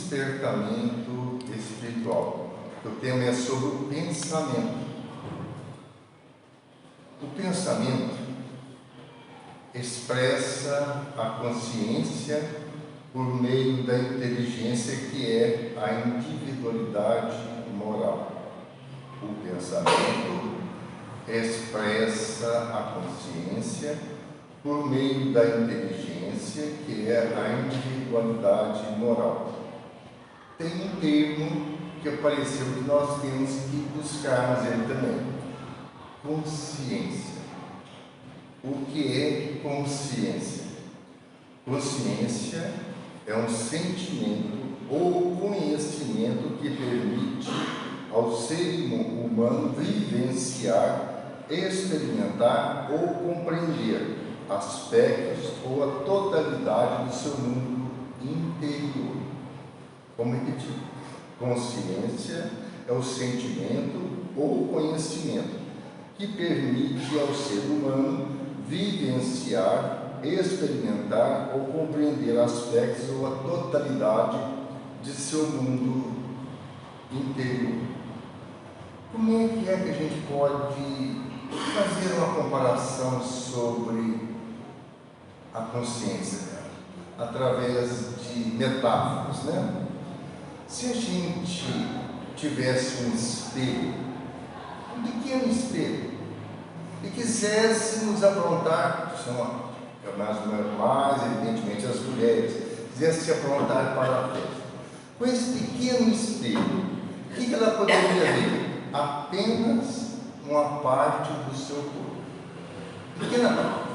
despertamento espiritual. O tema é sobre o pensamento. O pensamento expressa a consciência por meio da inteligência, que é a individualidade moral. O pensamento expressa a consciência por meio da inteligência, que é a individualidade moral. Tem um termo que apareceu que nós temos que buscarmos ele também: consciência. O que é consciência? Consciência é um sentimento ou conhecimento que permite ao ser humano vivenciar, experimentar ou compreender aspectos ou a totalidade do seu mundo interior. Como repetir? Consciência é o sentimento ou conhecimento que permite ao ser humano vivenciar, experimentar ou compreender aspectos ou a totalidade de seu mundo interior. Como é que a gente pode fazer uma comparação sobre a consciência, através de metáforas, né? Se a gente tivesse um espelho, um pequeno espelho, e quiséssemos aprontar, mais evidentemente as mulheres, quisessem se aprontar para a festa, com esse pequeno espelho, o que ela poderia ver? Apenas uma parte do seu corpo, pequena parte.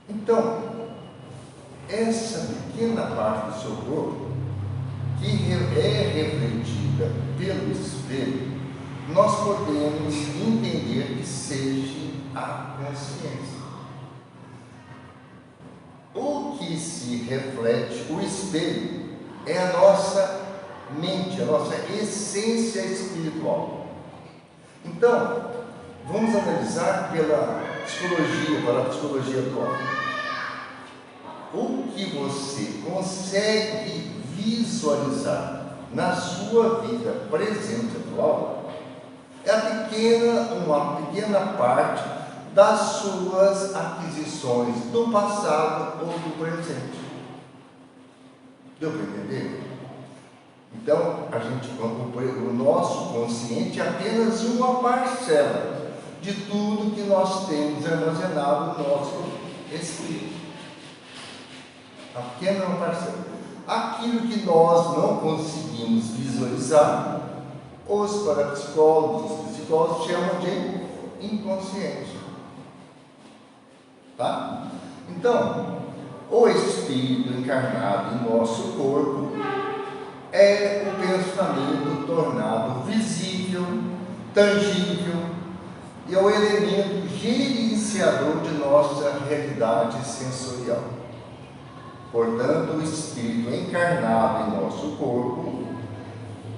Então, essa pequena parte do seu corpo, que é refletida pelo espelho, nós podemos entender que seja a consciência. O que se reflete, o espelho, é a nossa mente, a nossa essência espiritual. Então, vamos analisar pela a psicologia atual. O que você consegue visualizar na sua vida presente atual é uma pequena parte das suas aquisições do passado ou do presente. Deu para entender? Então, o nosso consciente é apenas uma parcela de tudo que nós temos armazenado no nosso espírito. A pequena parcela. Aquilo que nós não conseguimos visualizar, os parapsicólogos, os psicólogos chamam de inconsciente. Tá? Então, o espírito encarnado em nosso corpo é o pensamento tornado visível, tangível, e é o elemento gerenciador de nossa realidade sensorial. Portanto, o espírito encarnado em nosso corpo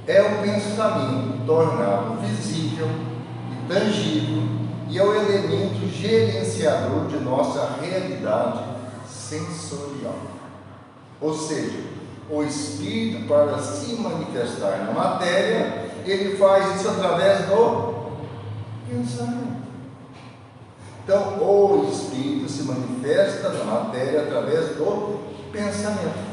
é o pensamento tornado visível e tangível, e é o elemento gerenciador de nossa realidade sensorial. Ou seja, o espírito, para se manifestar na matéria, ele faz isso através do pensamento. Então, o espírito se manifesta na matéria através do pensamento.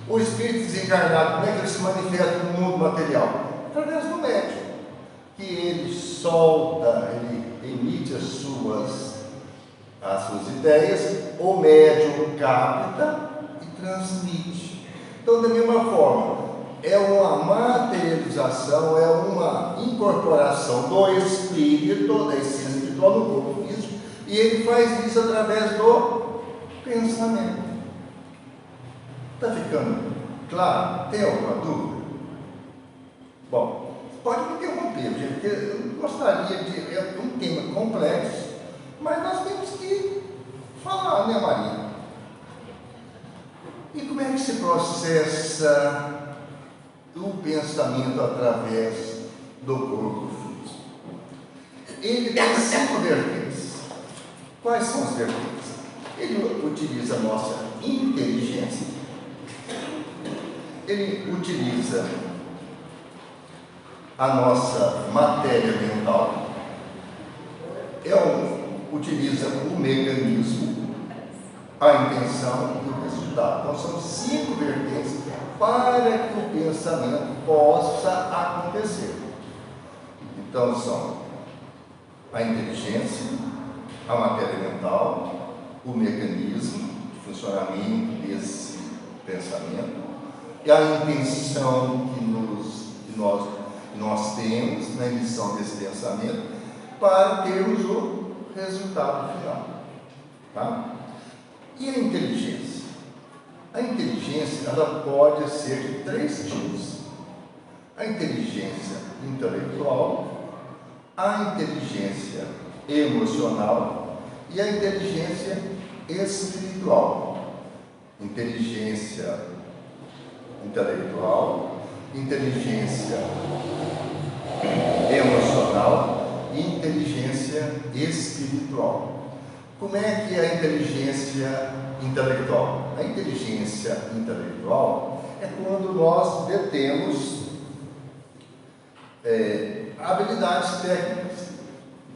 O espírito desencarnado, como é que ele se manifesta no mundo material? Através do médium, que ele solta, ele emite as suas ideias, o médium capta e transmite. Então, da mesma forma, é uma materialização, é uma incorporação do espírito, da essência espiritual no corpo físico, e ele faz isso através do pensamento. Está ficando claro? Tem alguma dúvida? Bom, pode me interromper, gente, porque eu gostaria de... É um tema complexo, mas nós temos que falar, né, Maria? E como é que se processa o pensamento através do corpo físico? Ele tem 5 vertentes. Quais são as vertentes? Ele utiliza a nossa inteligência, ele utiliza a nossa matéria mental, utiliza o mecanismo, a intenção e o resultado. Então, são 5 vertentes para que o pensamento possa acontecer. Então, são a inteligência, a matéria mental, o mecanismo de funcionamento desse pensamento e a intenção que nós temos na emissão desse pensamento para termos o resultado final. Tá? E a inteligência? A inteligência, ela pode ser de 3 tipos. A inteligência intelectual, a inteligência emocional e a inteligência espiritual. Inteligência intelectual, inteligência emocional e inteligência espiritual. Como é que é a inteligência intelectual? A inteligência intelectual é quando nós detemos habilidades técnicas,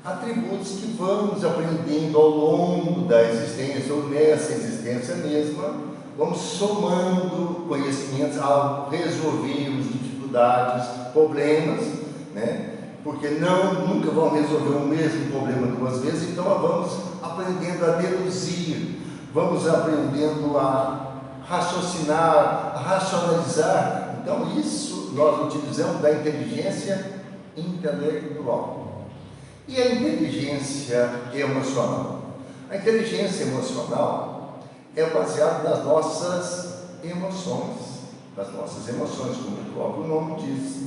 atributos que vamos aprendendo ao longo da existência ou nessa existência mesma, vamos somando conhecimentos ao resolvermos dificuldades, problemas, né? Porque nunca vão resolver o mesmo problema 2 vezes, então vamos aprendendo a deduzir, vamos aprendendo a raciocinar, a racionalizar. Então, isso nós utilizamos da inteligência intelectual. E a inteligência emocional? A inteligência emocional é baseada nas nossas emoções, como o próprio nome diz.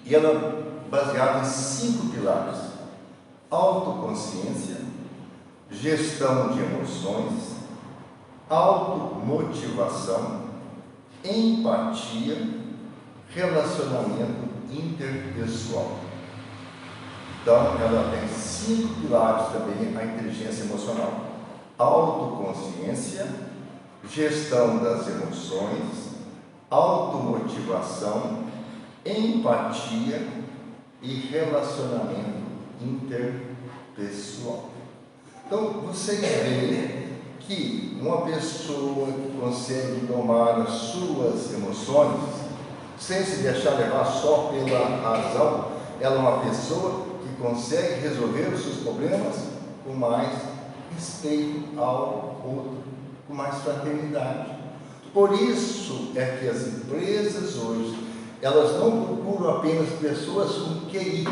E ela é baseada em 5 pilares: autoconsciência, gestão de emoções, automotivação, empatia, relacionamento interpessoal. Então, ela tem 5 pilares também, a inteligência emocional: autoconsciência, gestão das emoções, automotivação, empatia e relacionamento interpessoal. Então, vocês veem que uma pessoa que consegue domar as suas emoções, sem se deixar levar só pela razão, ela é uma pessoa que consegue resolver os seus problemas com mais respeito ao outro, com mais fraternidade. Por isso é que as empresas hoje, elas não procuram apenas pessoas com QI,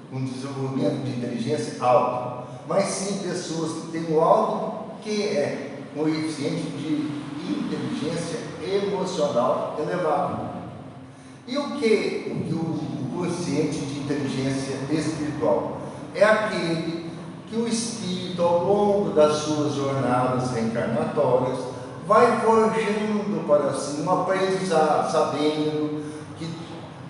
com desenvolvimento de inteligência alto, mas sim pessoas que têm um alto coeficiente de inteligência emocional elevado. E o que o quociente de inteligência espiritual? É aquele que o espírito, ao longo das suas jornadas reencarnatórias, vai forjando para si um aprendizado, sabendo que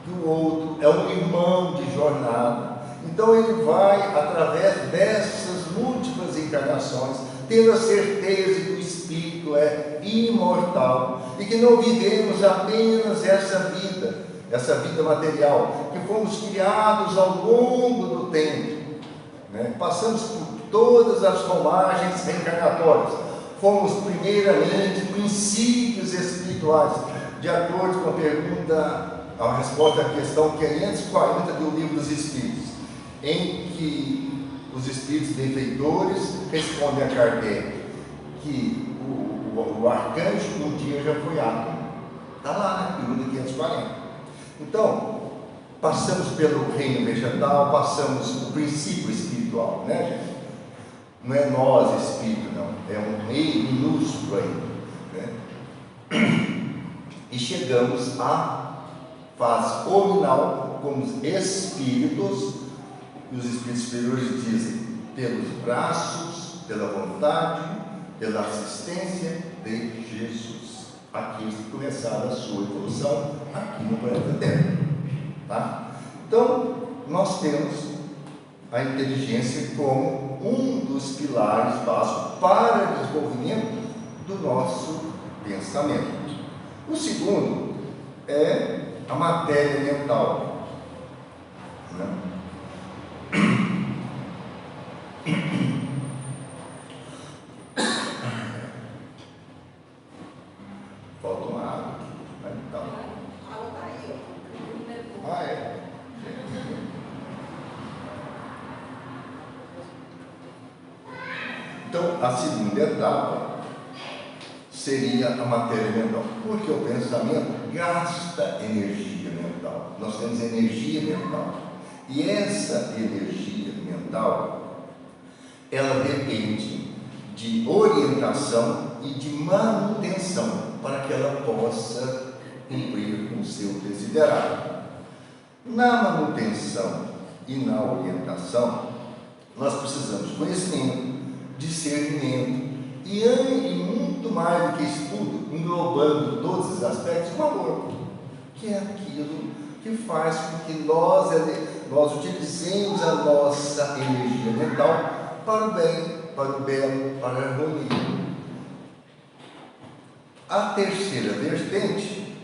o outro é um irmão de jornada. Então ele vai, através dessas múltiplas encarnações, tendo a certeza que o espírito é imortal e que não vivemos apenas essa vida material, que fomos criados ao longo do tempo, né? Passamos por todas as romagens reencarnatórias, fomos primeiramente princípios espirituais, de acordo com a resposta à questão 540 do Livro dos Espíritos, em que os espíritos benfeitores respondem a Kardec que o arcanjo um dia já foi átomo. Está lá, né? Pergunta 540. Então, passamos pelo reino vegetal, passamos o princípio espiritual, né, gente? Não é nós espírito, não, é um rei minúsculo aí, né? E chegamos à fase hominal como espíritos, e os espíritos superiores dizem, pelos braços, pela vontade, pela assistência de Jesus. Aqueles que começaram a sua evolução aqui no planeta Terra. Tá? Então, nós temos a inteligência como um dos pilares básicos para o desenvolvimento do nosso pensamento. O segundo é a matéria mental, né? Falta uma água aqui, mas então. A água está aí, ó. Ah, é? Então, a segunda etapa seria a matéria mental, porque o pensamento gasta energia mental. Nós temos energia mental. E essa energia mental, ela depende de orientação e de manutenção para que ela possa cumprir com o seu desiderado. Na manutenção e na orientação, nós precisamos de conhecimento, discernimento e muito mais do que estudo, englobando todos os aspectos, o amor, que é aquilo que faz com que nós utilizemos a nossa energia mental para o bem, para o belo, para a harmonia. A terceira vertente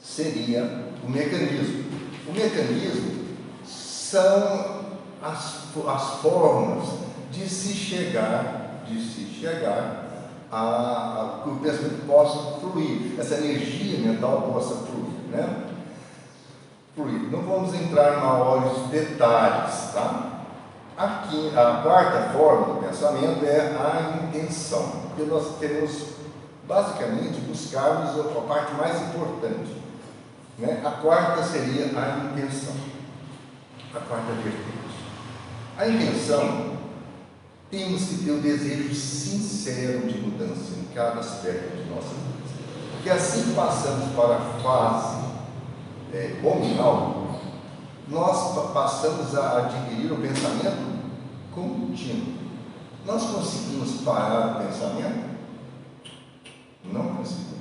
seria o mecanismo. O mecanismo são as formas de se chegar a que o pensamento possa fluir, essa energia mental possa fluir, né? Fluir. Não vamos entrar em maiores detalhes, tá? Aqui, a quarta forma do pensamento é a intenção, porque nós queremos basicamente buscarmos a parte mais importante, né? A quarta seria a intenção, a quarta vertente. A intenção, temos que ter o desejo sincero de mudança em cada aspecto de nossa vida, porque assim passamos para a fase nominal, nós passamos a adquirir o pensamento contínuo. Nós conseguimos parar o pensamento? Não conseguimos.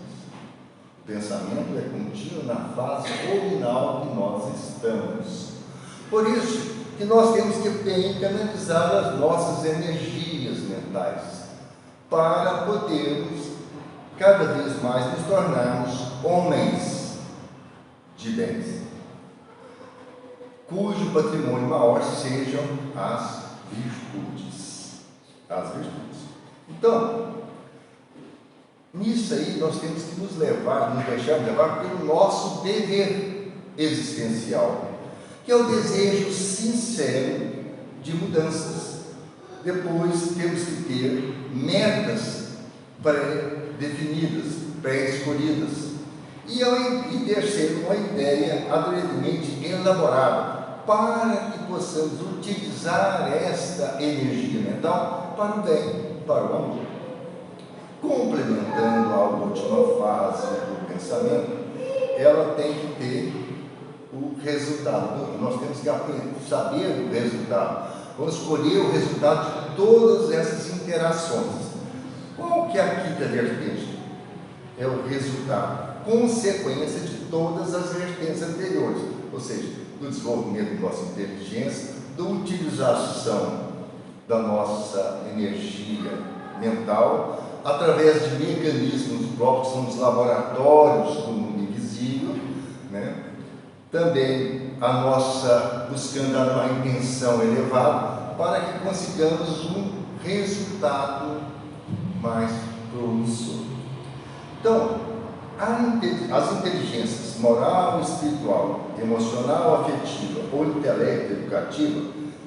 O pensamento é contínuo na fase nominal que nós estamos. Por isso que nós temos que bem canalizar as nossas energias mentais para podermos cada vez mais nos tornarmos homens de bens, cujo patrimônio maior sejam as virtudes. As virtudes. Então, nisso aí nós temos que nos deixar levar pelo nosso dever existencial, que é o desejo sincero de mudanças. Depois temos que ter metas pré-definidas, pré-escolhidas. E terceiro, uma ideia adequadamente elaborada para que possamos utilizar esta energia mental para o bem, para o amor. Complementando a última fase do pensamento, ela tem que ter o resultado. Nós temos que saber o resultado. Vamos escolher o resultado de todas essas interações. Qual que é a quinta vertente? É o resultado, consequência de todas as vertentes anteriores, ou seja, do desenvolvimento da nossa inteligência, da utilização da nossa energia mental, através de mecanismos próprios, são os laboratórios do mundo invisível, né? Também a nossa buscando uma intenção elevada para que consigamos um resultado mais promissor. Então, as inteligências moral, espiritual, emocional, afetiva ou intelecto educativa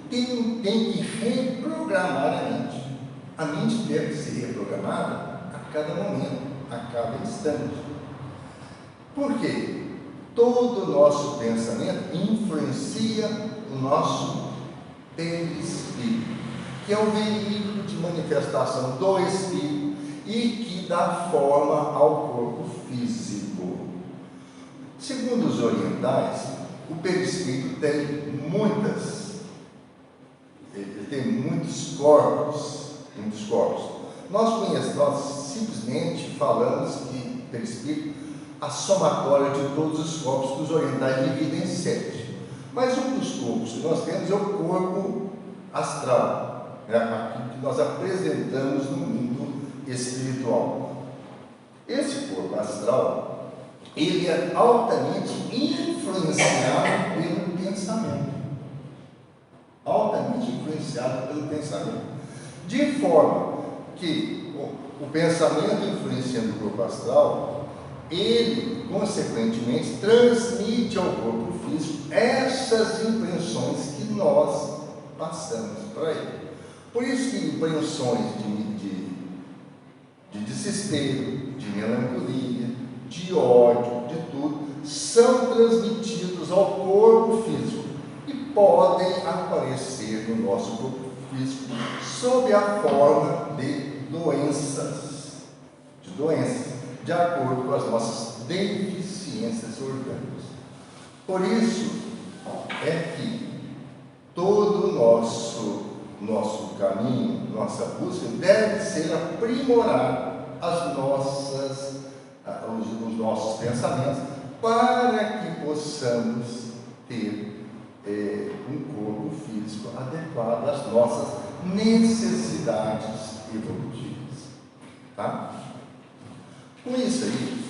tem que reprogramar a mente. A mente deve ser reprogramada a cada momento, a cada instante. Por quê? Todo o nosso pensamento influencia o nosso perispírito, que é o veículo de manifestação do espírito e que dá forma ao corpo físico. Segundo os orientais, o perispírito tem muitos corpos. Nós simplesmente falamos que perispírito a somatória de todos os corpos que os orientais dividem em 7. Mas um dos corpos que nós temos é o corpo astral, aquilo que nós apresentamos no mundo espiritual. Esse corpo astral, ele é altamente influenciado pelo pensamento. Altamente influenciado pelo pensamento. De forma que o pensamento influenciando o corpo astral, ele, consequentemente, transmite ao corpo físico essas impressões que nós passamos para ele. Por isso que impressões de desespero, de melancolia, de ódio, de tudo, são transmitidos ao corpo físico e podem aparecer no nosso corpo físico sob a forma de doenças, de acordo com as nossas deficiências orgânicas. Por isso é que todo o nosso caminho, nossa busca deve ser aprimorar os nossos pensamentos para que possamos ter um corpo físico adequado às nossas necessidades evolutivas. Tá? Com isso aí,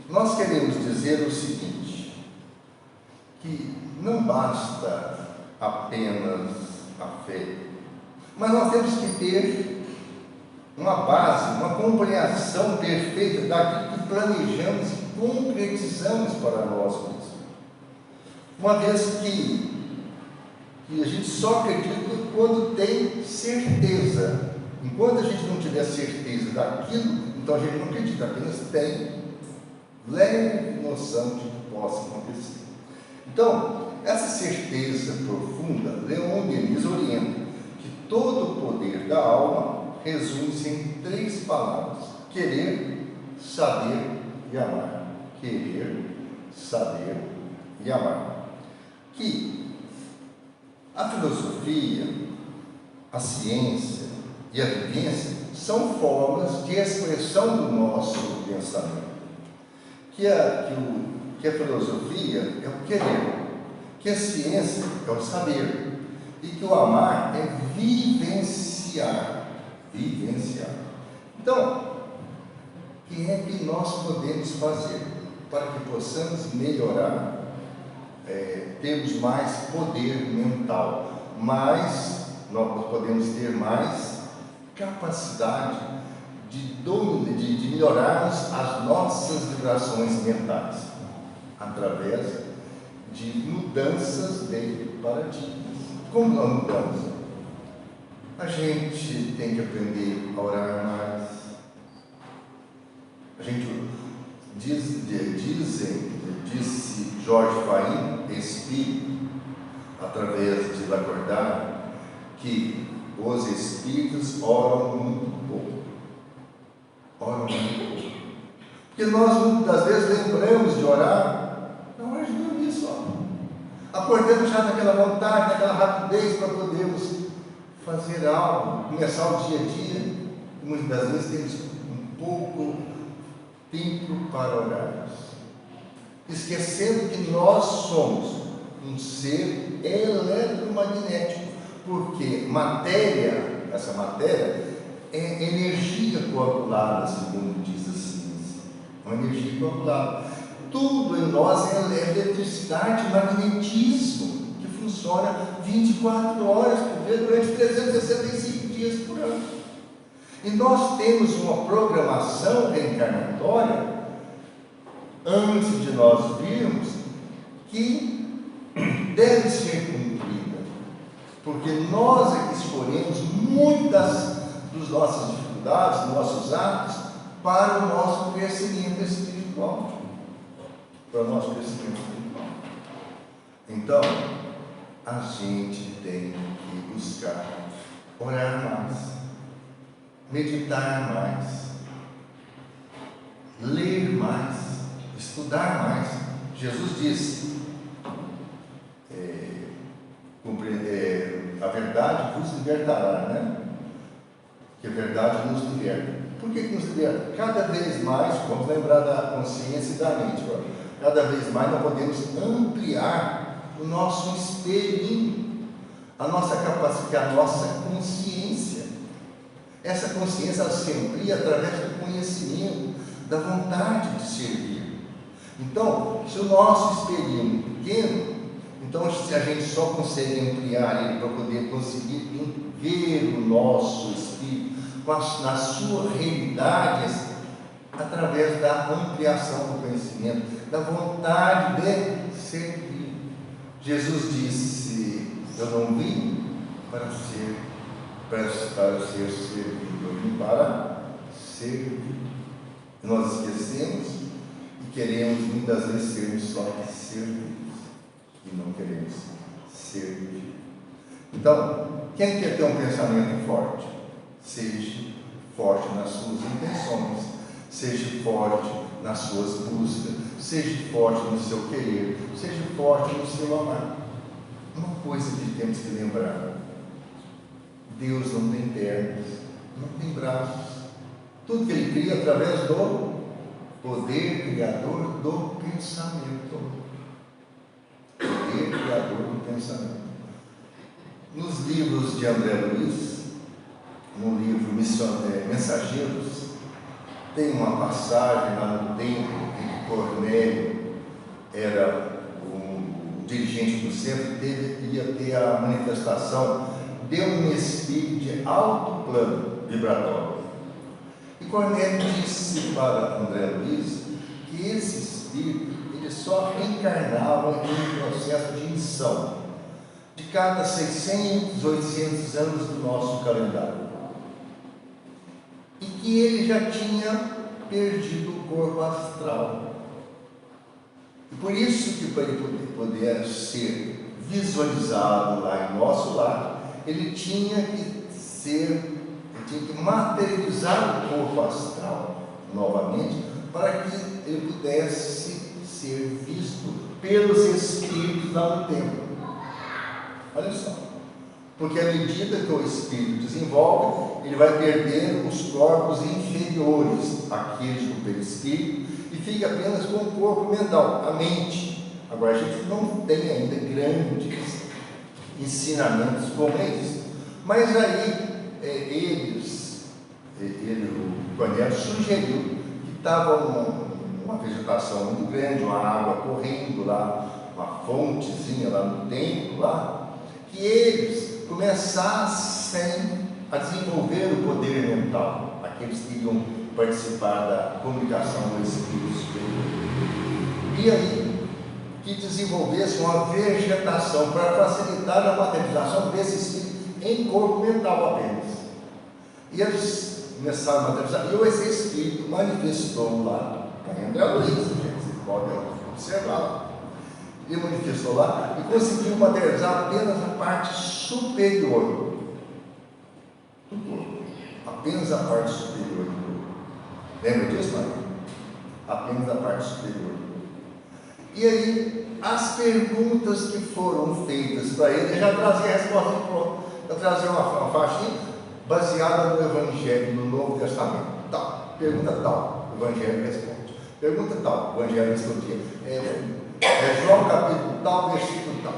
nós queremos dizer o seguinte, que não basta apenas a fé, mas nós temos que ter uma base, uma compreensão perfeita daquilo que planejamos e concretizamos para nós mesmos. Uma vez que a gente só acredita quando tem certeza. Enquanto a gente não tiver certeza daquilo, então a gente não acredita, apenas tem leve noção de que possa acontecer. Então, essa certeza profunda, Leon Denis orienta que todo o poder da alma resume-se em 3 palavras: querer, saber e amar. Querer, saber e amar. Que a filosofia, a ciência e a vivência são formas de expressão do nosso pensamento. Que a filosofia é o querer, que a ciência é o saber e que o amar é vivenciar. Então, o que é que nós podemos fazer para que possamos melhorar, termos mais poder mental, nós podemos ter mais capacidade de melhorarmos as nossas vibrações mentais através de mudanças de paradigmas. Como uma mudança? A gente tem que aprender a orar mais. A gente disse Jorge Faim, espírito, através de Lacordaire, que os espíritos oram muito pouco. Porque nós muitas vezes lembramos de orar na hora de dormir só. Acordamos já naquela vontade, naquela rapidez para podermos fazer algo, começar o dia a dia. E muitas das vezes temos um pouco tempo para orarmos, esquecendo que nós somos um ser eletromagnético, porque essa matéria é energia coagulada, segundo diz a ciência, uma energia coagulada. Tudo em nós é eletricidade, magnetismo, que funciona 24 horas por dia, durante 365 dias por ano. E nós temos uma programação reencarnatória, antes de nós virmos, que deve ser cumprida, porque nós é que escolhemos muitas das nossas dificuldades, dos nossos atos, para o nosso crescimento espiritual. Então, a gente tem que buscar orar mais, meditar mais, ler mais, estudar mais. Jesus disse: a verdade vos libertará, né? Que a verdade nos liberta. Por que nos liberta? Cada vez mais, vamos lembrar da consciência e da mente agora. Cada vez mais nós podemos ampliar o nosso espelhinho, a nossa capacidade, a nossa consciência. Essa consciência ela se amplia através do conhecimento, da vontade de servir. Então, se o nosso espelhinho é pequeno, então se a gente só consegue ampliar ele para poder conseguir ver o nosso espírito na sua realidade, através da ampliação do conhecimento, da vontade de servir. Jesus disse: eu não vim para ser servido, eu vim para servir. Nós esquecemos e queremos muitas vezes sermos só servidos e não queremos servir. Então, quem quer ter um pensamento forte, seja forte nas suas intenções, seja forte nas suas buscas, seja forte no seu querer, seja forte no seu amar. Uma coisa que temos que lembrar: Deus não tem pernas, não tem braços. Tudo que Ele cria através do poder criador do pensamento. Poder criador do pensamento. Nos livros de André Luiz, no livro Mensageiros, tem uma passagem lá no tempo em que Cornélio era o dirigente do centro, ia ter a manifestação de um espírito de alto plano vibratório. E Cornélio disse para André Luiz que esse espírito ele só reencarnava em um processo de missão de cada 600, 800 anos do nosso calendário. E que ele já tinha perdido o corpo astral. E por isso que para ele poder ser visualizado lá em nosso lar, ele tinha que materializar o corpo astral novamente, para que ele pudesse ser visto pelos espíritos lá no tempo. Olha só. Porque à medida que o espírito desenvolve, ele vai perder os corpos inferiores, aqueles do perispírito, e fica apenas com o corpo mental, a mente. Agora, a gente não tem ainda grandes ensinamentos como esses. Mas aí, o Cornélio sugeriu que estava uma vegetação muito grande, uma água correndo lá, uma fontezinha lá no templo, lá, que eles começassem a desenvolver o poder mental, aqueles que iam participar da comunicação do Espírito Superior. E aí, que desenvolvessem uma vegetação para facilitar a materialização desse Espírito em corpo mental apenas. E eles começaram a materializar, e esse Espírito manifestou lá, em André Luiz, vocês podem observar lá. Ele manifestou lá e conseguiu materializar apenas a parte superior do corpo. Apenas a parte superior do corpo. Lembra disso, Maria? Apenas a parte superior do corpo. E aí, as perguntas que foram feitas para ele, já trazia a resposta pronta. Já trazia uma faixinha baseada no Evangelho, no Novo Testamento. Tal, pergunta tal, o Evangelho responde. Pergunta tal, o Evangelho respondia. João capítulo tal, versículo tal.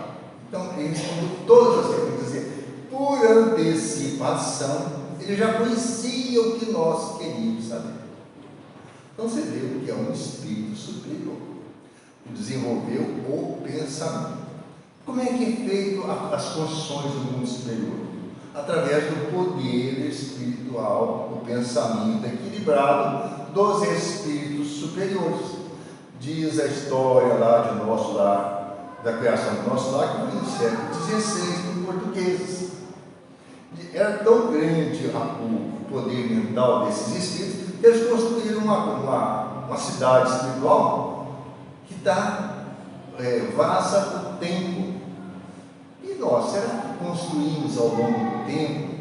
Então ele respondeu todas as perguntas. Por antecipação, ele já conhecia o que nós queríamos saber. Então você vê o que é um espírito superior, que desenvolveu o pensamento. Como é que é feito as construções do mundo superior? Através do poder espiritual, do pensamento equilibrado dos espíritos superiores. Diz a história lá de nosso lar, da criação do nosso lar, que foi no século XVI, em português. Era tão grande o poder mental desses espíritos, que eles construíram uma cidade espiritual que está vasta o tempo. E nós, será que construímos ao longo do tempo,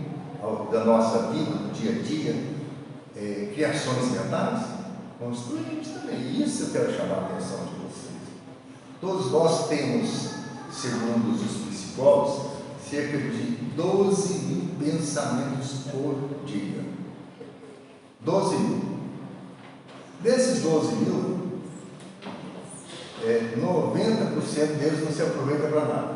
da nossa vida, do dia a dia, criações mentais? Construímos também. Isso eu quero chamar a atenção de vocês. Todos nós temos, segundo os psicólogos, cerca de 12 mil pensamentos por dia. 12 mil. Desses 12 mil, 90% deles não se aproveita para nada.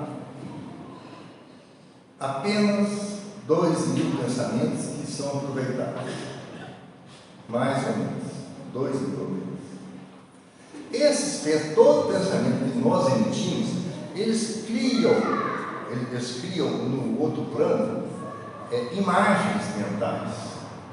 Apenas 2 mil pensamentos que são aproveitados. Mais ou menos. 2 mil. todo pensamento que nós emitimos, eles criam no outro plano imagens mentais.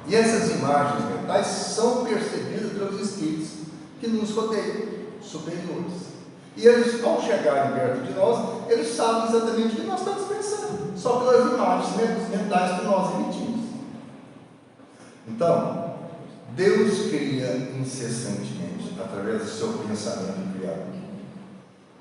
E essas imagens mentais são percebidas pelos espíritos que nos rodeiam, superiores. E eles, ao chegarem perto de nós, eles sabem exatamente o que nós estamos pensando, só pelas imagens mentais que nós emitimos. Então, Deus cria incessantemente, através do seu pensamento criador.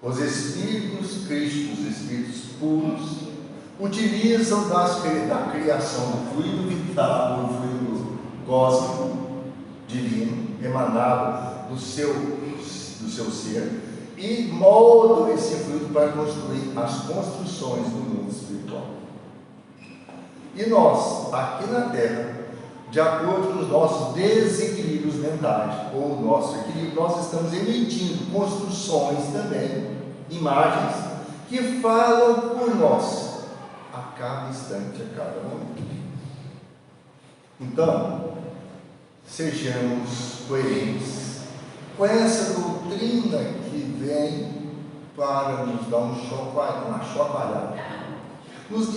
Os espíritos crísticos, os espíritos puros, utilizam da criação do fluido vital, do fluido cósmico, divino, emanado do seu ser, e moldam esse fluido para construir as construções do mundo espiritual. E nós, aqui na Terra, de acordo com os nossos desequilíbrios mentais, ou o nosso equilíbrio, nós estamos emitindo construções também, imagens, que falam por nós, a cada instante, a cada momento. Então, sejamos coerentes com essa doutrina que vem para nos dar uma chacoalhada, nos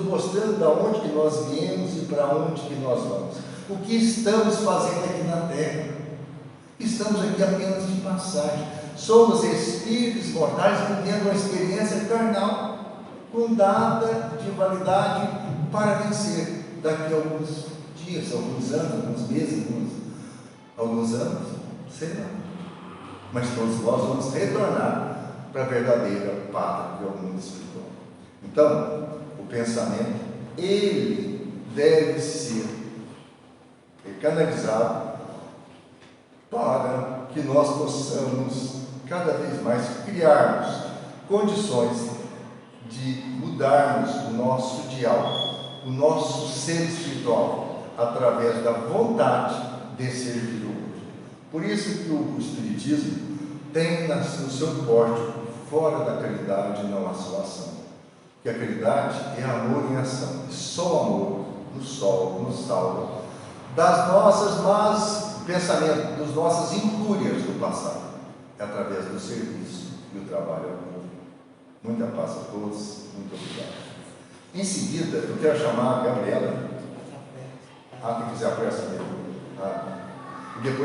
mostrando de onde que nós viemos e para onde que nós vamos. O que estamos fazendo aqui na Terra? Estamos aqui apenas de passagem. Somos espíritos mortais vivendo uma experiência carnal, com data de validade para vencer daqui a alguns dias, alguns anos, alguns meses, alguns anos, sei lá. Mas todos nós vamos retornar para a verdadeira pátria, que é o mundo espiritual. Então, o pensamento, ele deve ser canalizado para que nós possamos cada vez mais criarmos condições de mudarmos o nosso diálogo, o nosso ser espiritual, através da vontade de servir o outro. Por isso que o Espiritismo tem no seu pórtico, fora da caridade, não há salvação. Porque a caridade é amor em ação, e só amor nos salva das nossas más pensamentos, das nossas incúrias do passado, é através do serviço e o trabalho ao mundo. Muita paz a todos, muito obrigado. Em seguida, eu quero chamar a Gabriela, quem quiser apoiar essa pergunta, e depois